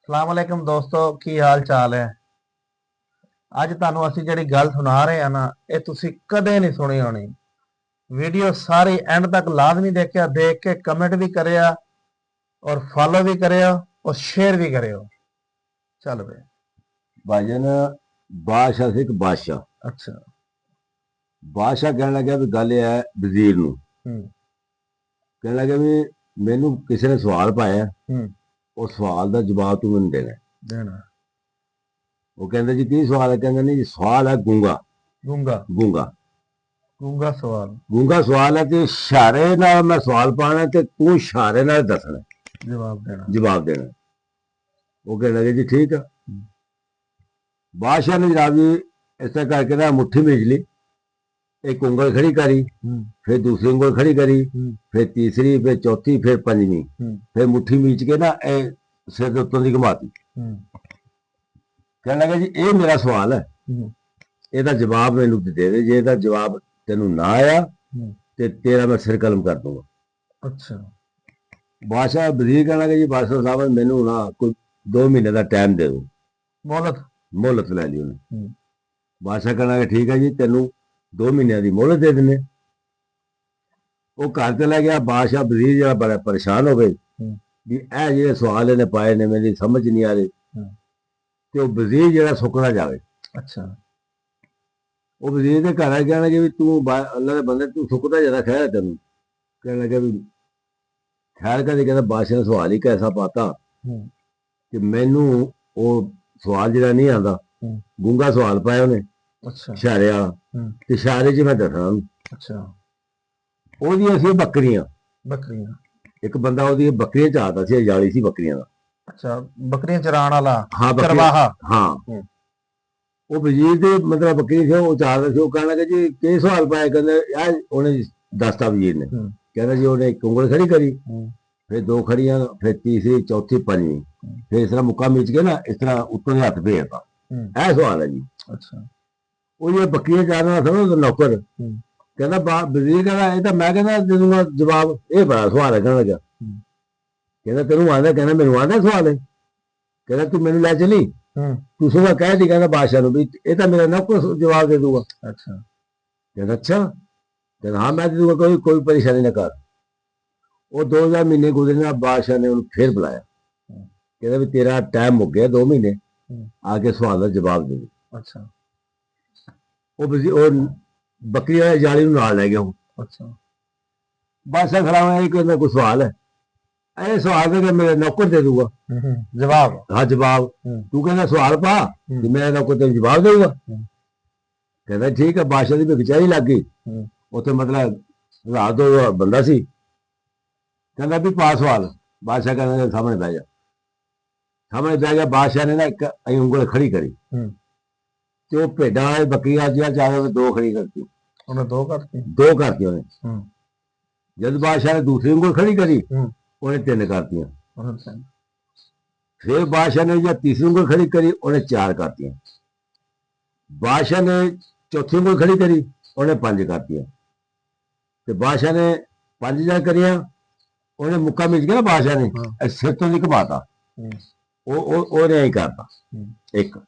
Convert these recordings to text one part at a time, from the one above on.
ਸਲਾਮ ਅਲੈਕਮ ਦੋਸਤੋ, ਕੀ ਹਾਲ ਚਾਲ ਹੈ। ਅੱਜ ਤੁਹਾਨੂੰ ਅਸੀਂ ਜਿਹੜੀ ਗੱਲ ਸੁਣਾ ਰਹੇ ਹਾਂ ਨਾ, ਇਹ ਤੁਸੀਂ ਕਦੇ ਨਹੀਂ ਸੁਣੀ ਹੋਣੀ। ਵੀਡੀਓ ਸਾਰੀ ਐਂਡ ਤੱਕ ਲਾਜ਼ਮੀ ਦੇਖਿਆ, ਦੇਖ ਕੇ ਕਮੈਂਟ ਵੀ ਕਰਿਆ ਔਰ ਫॉलो ਵੀ ਕਰਿਓ ਔਰ ਸ਼ੇਅਰ ਵੀ ਕਰਿਓ। ਚੱਲ ਵੇ। ਭਾਜਨ ਬਾਦਸ਼ਾਹ ਸੀ ਇੱਕ ਬਾਦਸ਼ਾਹ। ਅੱਛਾ। ਬਾਦਸ਼ਾਹ ਕਹਿਣ ਲੱਗਿਆ ਵੀ ਗੱਲ ਇਹ ਹੈ ਵਜ਼ੀਰ ਨੂੰ। ਹੂੰ ਕਹਿਣ ਲੱਗਿਆ ਵੀ ਮੈਨੂੰ ਕਿਸੇ ਨੇ ਸਵਾਲ ਪਾਇਆ, ਹੂੰ ਉਹ ਸਵਾਲ ਦਾ ਜਵਾਬ ਤੂੰ ਮੈਨੂੰ ਦੇਣਾ। ਦੇਣਾ। ਉਹ ਕਹਿੰਦੇ ਜੀ ਕੀ ਸਵਾਲ ਹੈ? ਕਹਿੰਦੇ ਨਹੀਂ ਜੀ, ਸਵਾਲ ਹੈ ਗੂੰਗਾ। ਗੂੰਗਾ। ਗੂੰਗਾ ਗੂੰਗਾ ਸਵਾਲ। ਗੂੰਗਾ ਸਵਾਲ ਹੈ ਤੇ ਇਸ਼ਾਰੇ ਨਾਲ ਮੈਂ ਸਵਾਲ ਪਾਣਾ ਤੇ ਤੂੰ ਇਸ਼ਾਰੇ ਨਾਲ ਦੱਸਣਾ, ਜਵਾਬ ਦੇਣਾ। ਜਵਾਬ ਦੇਣਾ। ਉਹ ਕਹਿਣ ਲੱਗੇ ਜੀ ਠੀਕ ਆ। ਬਾਦਸ਼ਾਹ ਨੇ ਜਨਾਬ ਜੀ ਇਸ ਤਰ੍ਹਾਂ ਕਰਕੇ ਨਾ ਮੁੱਠੀ ਮੇਜ ਲਈ, एक उंगल खड़ी करी, फिर दूसरी उंगल खड़ी करी, फिर तीसरी, फिर चौथी, फिर पंजवी, फिर मुट्ठी मीच के ना सिर के उत्तों की घुमाती। कहने लगा जी ये मेरा सवाल है, ਇਹਦਾ ਜਵਾਬ ਮੈਨੂੰ ਦੇ ਦੇ। ਜੇ ਇਹਦਾ ਜਵਾਬ ਤੈਨੂੰ ਨਾ ਆਇਆ ਤੇ ਤੇਰਾ ਮੈਂ ਸਿਰ ਕਲਮ ਕਰ ਦੂੰਗਾ। ਅੱਛਾ। ਬਾਦਸ਼ਾਹ ਵਜ਼ੀਰ ਕਹਿਣ ਲੱਗਾ ਜੀ ਬਾਦਸ਼ਾਹ ਸਾਹਿਬ ਮੈਨੂੰ ਨਾ ਕੋਈ 2 ਮਹੀਨੇ ਦਾ ਟਾਈਮ ਦੇ ਦਿਓ। ਮੋਹਲਤ ਲੈ ਲਈ ਉਹਨੇ। ਬਾਦਸ਼ਾਹ ਕਹਿਣ ਲੱਗਾ ਠੀਕ ਹੈ ਜੀ, ਤੈਨੂੰ 2 ਮਹੀਨਿਆਂ ਦੀ ਮੋਹਲਤ ਦੇ ਦਿੰਦੇ। ਉਹ ਘਰ ਚਲਾ ਗਿਆ। ਬਾਦਸ਼ਾਹ ਵਜ਼ੀਰ ਜਿਹੜਾ ਬੜਾ ਪਰੇਸ਼ਾਨ ਹੋ ਗਏ ਵੀ ਇਹ ਜਿਹੜੇ ਸਵਾਲ ਇਹਨੇ ਪਾਏ ਨੇ ਮੇਰੀ ਸਮਝ ਨਹੀਂ ਆ ਰਹੀ। ਤੇ ਉਹ ਵਜ਼ੀਰ ਜਿਹੜਾ ਸੁੱਕਣਾ ਜਾਵੇ। ਅੱਛਾ। ਉਹ ਵਜ਼ੀਰ ਦੇ ਘਰ ਆ ਕਹਿਣ ਲੱਗੇ ਵੀ ਤੂੰ ਅੱਲਾ ਦੇ ਬੰਦੇ ਤੂੰ ਸੁੱਕਦਾ ਜ਼ਿਆਦਾ ਖੈਰ ਹੈ ਤੈਨੂੰ। ਕਹਿਣ ਲੱਗਾ ਵੀ ਖੈਰ ਕਦੇ। ਕਹਿੰਦਾ ਬਾਦਸ਼ਾਹ ਨੇ ਸਵਾਲ ਹੀ ਕੈਸਾ ਪਾਤਾ ਕਿ ਮੈਨੂੰ ਉਹ ਸਵਾਲ ਜਿਹੜਾ ਨਹੀਂ ਆਉਂਦਾ, ਗੂੰਗਾ ਸਵਾਲ ਪਾਇਆ ਉਹਨੇ। ਅੱਛਾ। ਇਸ਼ਾਰੇ ਵਾਲਾ ਤੇ ਇਸ਼ਾਰੇ 'ਚ ਮੈਂ ਦੱਸਣਾ ਉਹਨੂੰ। ਅੱਛਾ। ਉਹਦੀਆਂ ਸੀ ਬੱਕਰੀਆਂ। ਬੱਕਰੀਆਂ। ਇੱਕ ਬੰਦਾ ਉਹਦੀ ਬੱਕਰੀਆਂ ਚਾਹਦਾ ਸੀ, ਜਾਲੀ ਸੀ ਬੱਕਰੀਆਂ ਦਾ। ਅੱਛਾ। ਬੱਕਰੀਆਂ ਚਰਾਉਣ ਵਾਲਾ। ਹਾਂ ਚਰਵਾਹਾ। ਹਾਂ। ਉਹ ਵਜ਼ੀਰ ਦੇ ਮਤਲਬ ਬੱਕਰੀ ਸੀ, ਉਹ ਚਾਹਦਾ ਸੀ। ਉਹ ਕਹਿਣ ਲੱਗਾ ਜੀ ਕੀ ਸਵਾਲ ਪਾਇਆ? ਕਹਿੰਦੇ ਯਾਰ ਉਹਨੇ ਦੱਸਤਾ ਵਜ਼ੀਰ ਨੇ। ਕਹਿੰਦਾ ਜੀ ਉਹਨੇ ਇੱਕ ਉਂਗਲ ਖੜੀ ਕਰੀ, ਫਿਰ 2 ਖੜੀਆਂ, ਫਿਰ ਤੀਸਰੀ, ਚੌਥੀ, ਪੰਜਵੀਂ, ਫਿਰ ਇਸ ਤਰ੍ਹਾਂ ਮੁੱਕਾ ਮੀਚ ਕੇ ਨਾ ਇਸ ਤਰ੍ਹਾਂ ਉੱਤੋਂ ਦੇ ਹੱਥ ਫੇਰਤਾ। ਇਹ ਸਵਾਲ ਹੈ ਜੀ। ਅੱਛਾ। ਉਹ ਇਹ ਬੱਕਰੀਆਂ ਚਾਹਦਾ ਸਮਝੋ ਨੌਕਰ ਕਹਿੰਦਾ ਵਜ਼ੀਰ ਕਹਿੰਦਾ ਇਹ ਤਾਂ ਮੈਂ ਕਹਿੰਦਾ ਦੇ ਦੂੰਗਾ ਜਵਾਬ। ਇਹ ਬੜਾ ਸਵਾਲ ਹੈ। ਕਹਿਣ ਲੱਗਾ ਕਹਿੰਦਾ ਤੈਨੂੰ ਆਉਂਦਾ? ਕਹਿੰਦਾ ਮੈਨੂੰ ਆਉਂਦਾ ਸਵਾਲ ਹੈ। ਕਹਿੰਦਾ ਤੂੰ ਮੈਨੂੰ ਲੈ ਚਲੀ, ਤੂੰ ਸੁਬਹ ਕਹਿ ਦੀ ਕਹਿੰਦਾ ਬਾਦਸ਼ਾਹ ਨੂੰ ਵੀ ਇਹ ਤਾਂ ਮੇਰਾ ਨੌਕਰ ਜਵਾਬ ਦੇ ਦੂਗਾ। ਅੱਛਾ। ਕਹਿੰਦਾ ਅੱਛਾ। ਕਹਿੰਦਾ ਹਾਂ ਮੈਂ ਦੇ ਦੂੰਗਾ, ਕੋਈ ਪਰੇਸ਼ਾਨੀ ਨਾ ਕਰ। ਉਹ 2 ਮਹੀਨੇ ਗੁਜ਼ਰੇ। ਬਾਦਸ਼ਾਹ ਨੇ ਉਹਨੂੰ ਫਿਰ ਬੁਲਾਇਆ। ਕਹਿੰਦਾ ਵੀ ਤੇਰਾ ਟਾਈਮ ਮੁੱਕ ਗਿਆ, 2 ਮਹੀਨੇ ਆ ਕੇ ਸਵਾਲ ਦਾ ਜਵਾਬ ਦੇ ਦੇ। ਅੱਛਾ। ਉਹ ਬੱਕਰੀ ਵਾਲੇ ਜਾਲੀ ਨੂੰ ਨਾਲ ਲੈ ਗਿਆ। ਅੱਛਾ। ਬਾਦਸ਼ਾਹ ਖੜਾ ਹੋਇਆ। ਇਹ ਕਹਿੰਦਾ ਕੋਈ ਸਵਾਲ ਹੈ? ਇਹ ਸਵਾਲ ਦੇ ਮੇਰੇ ਨੌਕਰ ਦੇ ਦੂਗਾ ਜਵਾਬ। ਹਾਂ ਜਵਾਬ। ਤੂੰ ਕਹਿੰਦਾ ਸਵਾਲ ਪਾ ਕਿ ਮੇਰਾ ਨੌਕਰ ਤੈਨੂੰ ਜਵਾਬ ਦੇਊਗਾ। ਕਹਿੰਦਾ ਠੀਕ ਹੈ। ਬਾਦਸ਼ਾਹ ਦੀ ਵਿਚਾਰੀ ਲੱਗ ਗਈ ਉੱਥੇ। ਮਤਲਬ ਰਾਤ ਦਾ ਬੰਦਾ ਸੀ। ਕਹਿੰਦਾ ਵੀ ਪਾ ਸਵਾਲ। ਬਾਦਸ਼ਾਹ ਕਹਿੰਦਾ ਸਾਹਮਣੇ ਬਹਿ ਜਾ। ਸਾਹਮਣੇ ਬਹਿ ਗਿਆ। ਬਾਦਸ਼ਾਹ ਨੇ ਨਾ ਇੱਕ ਉਂਗਲ ਖੜੀ ਕਰੀ ਤੇ ਉਹ ਭੇਡਾਂ ਬੱਕਰੀਆਂ ਜਿਹੜੀਆਂ ਚਾਹੇ 2 ਖੜੀ ਕਰਤੀ। ਉਹਨੇ 2 ਕਰਤੀ। 2 ਕਰਤੀ ਉਹਨੇ। ਜਦ ਬਾਦਸ਼ਾਹ ਨੇ ਦੂਸਰੀ ਉਂਗਲ ਖੜੀ ਕਰੀ ਉਹਨੇ 3 ਕਰਤੀਆਂ। ਫਿਰ ਬਾਦਸ਼ਾਹ ਨੇ ਜਾਂ ਤੀਸਰੀ ਉਂਗਲ ਖੜੀ ਕਰੀ ਉਹਨੇ 4 ਕਰਤੀਆਂ। ਬਾਦਸ਼ਾਹ ਨੇ ਚੌਥੀ ਉਂਗਲ ਖੜੀ ਕਰੀ ਉਹਨੇ 5 ਕਰਤੀਆਂ। ਤੇ ਬਾਦਸ਼ਾਹ ਨੇ 5 ਜਾਂ ਕਰੀਆਂ। ਉਹਨੇ ਮੁੱਕਾ ਮਿਚ ਗਿਆ ਨਾ ਬਾਦਸ਼ਾਹ ਨੇ ਸਿਰ ਤੋਂ ਦੀ ਘਮਾਤਾ। ਉਹਨੇ ਹੀ ਕਰਤਾ 1।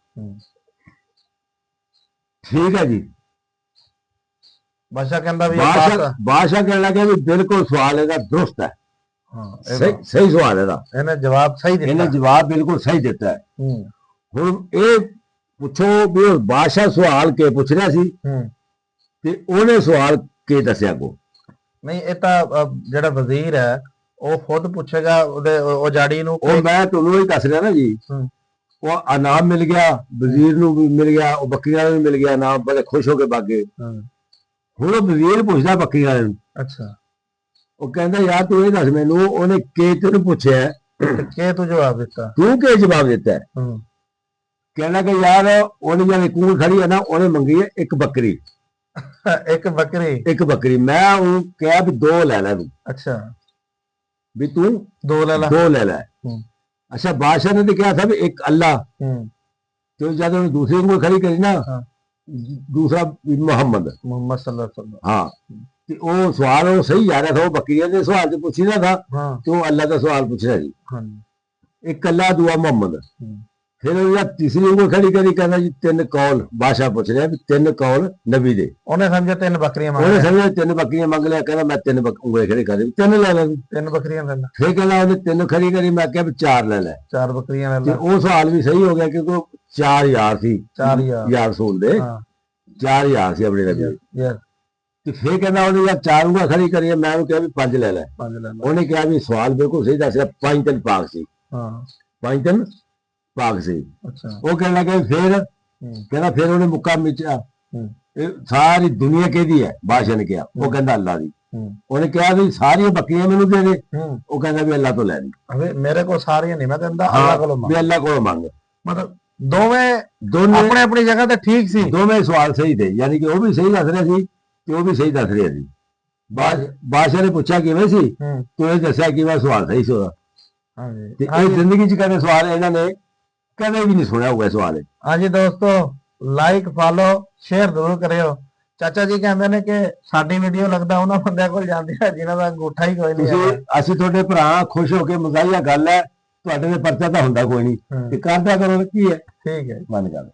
ਠੀਕ ਹੈ ਜੀ। ਬਾਦਸ਼ਾਹ ਕਹਿੰਦਾ ਵੀ ਬਾਦਸ਼ਾਹ ਕਹਿਣ ਲੱਗਾ ਵੀ ਬਿਲਕੁਲ ਸਵਾਲ ਇਹਦਾ ਦੁਰਸਤ ਹੈ। ਸਹੀ ਸਵਾਲ ਇਹਦਾ। ਇਹਨੇ ਜਵਾਬ ਸਹੀ ਦਿੱਤਾ। ਇਹਨੇ ਜਵਾਬ ਬਿਲਕੁਲ ਸਹੀ ਦਿੱਤਾ ਹੈ। ਹੁਣ ਇਹ ਪੁੱਛੋ ਵੀ ਉਹ ਬਾਦਸ਼ਾਹ ਸਵਾਲ ਕੇ ਪੁੱਛ ਰਿਹਾ ਸੀ ਤੇ ਉਹਨੇ ਸਵਾਲ ਕੇ ਦੱਸਿਆ ਕੋ ਨਹੀਂ। ਇਹ ਤਾਂ ਜਿਹੜਾ ਵਜ਼ੀਰ ਹੈ ਉਹ ਖੁਦ ਪੁੱਛੇਗਾ ਉਹ ਜਾੜੀ ਨੂੰ। ਉਹ ਮੈਂ ਤੁਹਾਨੂੰ ਹੀ ਦੱਸ ਰਿਹਾ ਨਾ ਜੀ। ਉਹ ਇਨਾਮ ਮਿਲ ਗਿਆ, ਵਜ਼ੀਰ ਨੂੰ ਵੀ ਮਿਲ ਗਿਆ, ਉਹ ਬੱਕਰੀਆਂ ਨੂੰ ਵੀ ਮਿਲ ਗਿਆ ਇਨਾਮ। ਬੜੇ ਖੁਸ਼ ਹੋ ਕੇ ਬਾਗੇ। ਹੁਣ ਉਹ ਵਜ਼ੀਰ ਪੁੱਛਦਾ ਬੱਕਰੀ ਵਾਲੇ ਨੂੰ। ਅੱਛਾ। ਉਹ ਕਹਿੰਦਾ ਯਾਰ ਤੂੰ ਇਹ ਦੱਸ ਮੈਨੂੰ, ਉਹਨੇ ਕੇ ਤੈਨੂੰ ਪੁੱਛਿਆ ਕਿ ਤੂੰ ਜਵਾਬ ਦਿੱਤਾ, ਤੂੰ ਕੀ ਜਵਾਬ ਦਿੱਤਾ? ਕਹਿਣਾ ਕਿ ਯਾਰ ਉਹਨੇ ਜਿਹੜੀ ਕੂਲ ਖੜੀ ਹੈ ਨਾ ਉਹਨੇ ਮੰਗੀ ਹੈ 1 ਬੱਕਰੀ। 1 ਬੱਕਰੀ। 1 ਬੱਕਰੀ। ਮੈਂ ਉਹਨੂੰ ਕਿਹਾ ਵੀ 2 ਲੈ ਲੈ ਤੂੰ। ਅੱਛਾ। ਵੀ ਤੂੰ 2 ਲੈ ਲੈ। 2 ਲੈ ਲੈ। ਅੱਛਾ। ਬਾਦਸ਼ਾਹ ਨੇ ਤਾਂ ਕਿਹਾ था ਵੀ 1 अल्लाह। तो जब उन्होंने दूसरी उंगल खड़ी करी ना दूसरा मोहम्मद सल्लल्लाहु अलैहि वसल्लम। हाँ। ਤੇ ਉਹ ਸਵਾਲ ਉਹ ਸਹੀ ਆ ਰਿਹਾ ਸੀ। ਉਹ ਬੱਕਰੀਆਂ ਦੇ ਸਵਾਲ ਤੇ ਪੁੱਛੀ ਨਾ ਥਾ ਤੇ ਉਹ ਅੱਲਾ ਦਾ ਸਵਾਲ ਪੁੱਛ ਰਿਹਾ ਸੀ। ਇੱਕ ਕੱਲਾ ਦੂਆ ਮੁਹੰਮਦ। ਫਿਰ ਉਹ ਜਦ ਤੀਸਰੀ ਉਂਗਲ ਖੜੀ ਕਰੀ ਕਹਿੰਦਾ ਜੀ 3 ਕੌਲ, ਬਾਦਸ਼ਾਹ ਪੁੱਛ ਰਿਹਾ ਵੀ 3 ਕੌਲ ਨਬੀ ਦੇ। ਉਹਨੇ ਸਮਝਿਆ 3 ਬੱਕਰੀਆਂ ਮੰਗ ਉਹਨੇ ਸਮਝਿਆ 3 ਬੱਕਰੀਆਂ ਮੰਗ ਲਿਆ, ਕਹਿੰਦਾ ਮੈਂ 3 ਉਂਗਲ ਖੜੀ ਕਰ 3 ਲੈ ਲੈ। 3 ਬੱਕਰੀਆਂ ਲੈ ਲੈ। ਫਿਰ ਕਹਿੰਦਾ ਉਹਨੇ 3 ਖੜੀ ਕਰੀ, ਮੈਂ ਕਿਹਾ ਵੀ 4 ਲੈ ਲੈ। 4 ਬੱਕਰੀਆਂ ਲੈ ਤੇ ਲੈ। ਉਹ ਸਵਾਲ ਵੀ ਸਹੀ ਹੋ ਗਿਆ ਕਿਉਂਕਿ ਉਹ 4000 ਸੀ, 4000 ਯਾਰ ਸੂਲ ਦੇ 4000 ਸੀ ਆਪਣੇ ਨਬੀ। ਯਾਰ ਤੇ ਫਿਰ ਕਹਿੰਦਾ ਉਹਨੇ ਯਾਰ 4 ਉਂਗਲ ਖੜੀ ਕਰੀ, ਮੈਂ ਉਹਨੂੰ ਕਿਹਾ ਵੀ 5 ਲੈ ਲੈ। 5 ਲੈ ਲੈ। ਉਹਨੇ ਕਿਹਾ ਵੀ ਸਵਾਲ ਬਿਲਕੁਲ ਸਹੀ ਦੱਸਿਆ, 5 ਤਿੰਨ ਪਾਕ ਸੀ। ਹਾਂ 5 ਤਿੰਨ ਪਾਕ ਸੀ। ਅੱਛਾ। ਉਹ ਕਹਿਣ ਲੱਗਾ ਫਿਰ ਕਹਿੰਦਾ ਫਿਰ ਉਹਨੇ ਮੁੱਕਾ ਮਿਚਿਆ, ਇਹ ਸਾਰੀ ਦੁਨੀਆ ਕਿਹਦੀ ਹੈ? ਬਾਦਸ਼ਾਹ ਨੇ ਕਿਹਾ। ਉਹ ਕਹਿੰਦਾ ਅੱਲਾ ਦੀ। ਉਹਨੇ ਕਿਹਾ ਵੀ ਸਾਰੀਆਂ ਬੱਕਰੀਆਂ ਮੈਨੂੰ ਦੇ ਦੇ। ਉਹ ਕਹਿੰਦਾ ਵੀ ਅੱਲਾ ਤੋਂ ਲੈ ਲਈ। ਮੇਰੇ ਕੋਲ ਸਾਰੀਆਂ ਨਹੀਂ, ਮੈਂ ਕਹਿੰਦਾ ਅੱਲਾ ਕੋਲੋਂ ਮੰਗ। ਵੀ ਅੱਲਾ ਕੋਲੋਂ ਮੰਗ। ਮਤਲਬ ਦੋਵੇਂ ਆਪਣੇ ਆਪਣੀ ਜਗ੍ਹਾ ਤੇ ਠੀਕ ਸੀ। ਦੋਵੇਂ ਸਵਾਲ ਸਹੀ ਤੇ, ਯਾਨੀ ਕਿ ਉਹ ਵੀ ਸਹੀ ਦੱਸ ਰਿਹਾ ਸੀ ਤੇ ਉਹ ਵੀ ਸਹੀ ਦੱਸ ਰਿਹਾ ਸੀ। ਬਾਦਸ਼ਾਹ ਨੇ ਪੁੱਛਿਆ ਕਿਵੇਂ ਸੀ, ਤੂੰ ਇਹ ਦੱਸਿਆ ਕਿਵੇਂ ਸਵਾਲ ਸਹੀ ਸੀ ਉਹਦਾ। ਤੇ ਇਹ ਜ਼ਿੰਦਗੀ 'ਚ ਕਦੇ ਸਵਾਲ ਇਹਨਾਂ ਨੇ ਕਦੇ ਵੀ ਨਹੀਂ ਸੁਣਿਆ ਹੋਇਆ ਸਵਾਲ। ਹਾਂਜੀ ਦੋਸਤੋ, ਲਾਈਕ ਫਾਲੋ ਸ਼ੇਅਰ ਜ਼ਰੂਰ ਕਰਿਓ। ਚਾਚਾ ਜੀ ਕਹਿੰਦੇ ਨੇ ਕਿ ਸਾਡੀ ਵੀਡੀਓ ਲੱਗਦਾ ਉਹਨਾਂ ਬੰਦਿਆਂ ਕੋਲ ਜਾਂਦੀ ਹੈ ਜਿਨ੍ਹਾਂ ਦਾ ਅੰਗੂਠਾ ਹੀ ਕੋਈ ਨਹੀਂ ਹੈ। ਅਸੀਂ ਤੁਹਾਡੇ ਭਰਾ ਖੁਸ਼ ਹੋ ਕੇ ਮਜ਼ਾਹੀਆ ਗੱਲ ਹੈ, ਤੁਹਾਡੇ ਦੇ ਪਰਚਾ ਤਾਂ ਹੁੰਦਾ ਕੋਈ ਨਹੀਂ ਤੇ ਕਰਦਾ ਕਰੋ ਕੀ ਹੈ। ਠੀਕ ਹੈ, ਮੰਨ ਗੱਲ।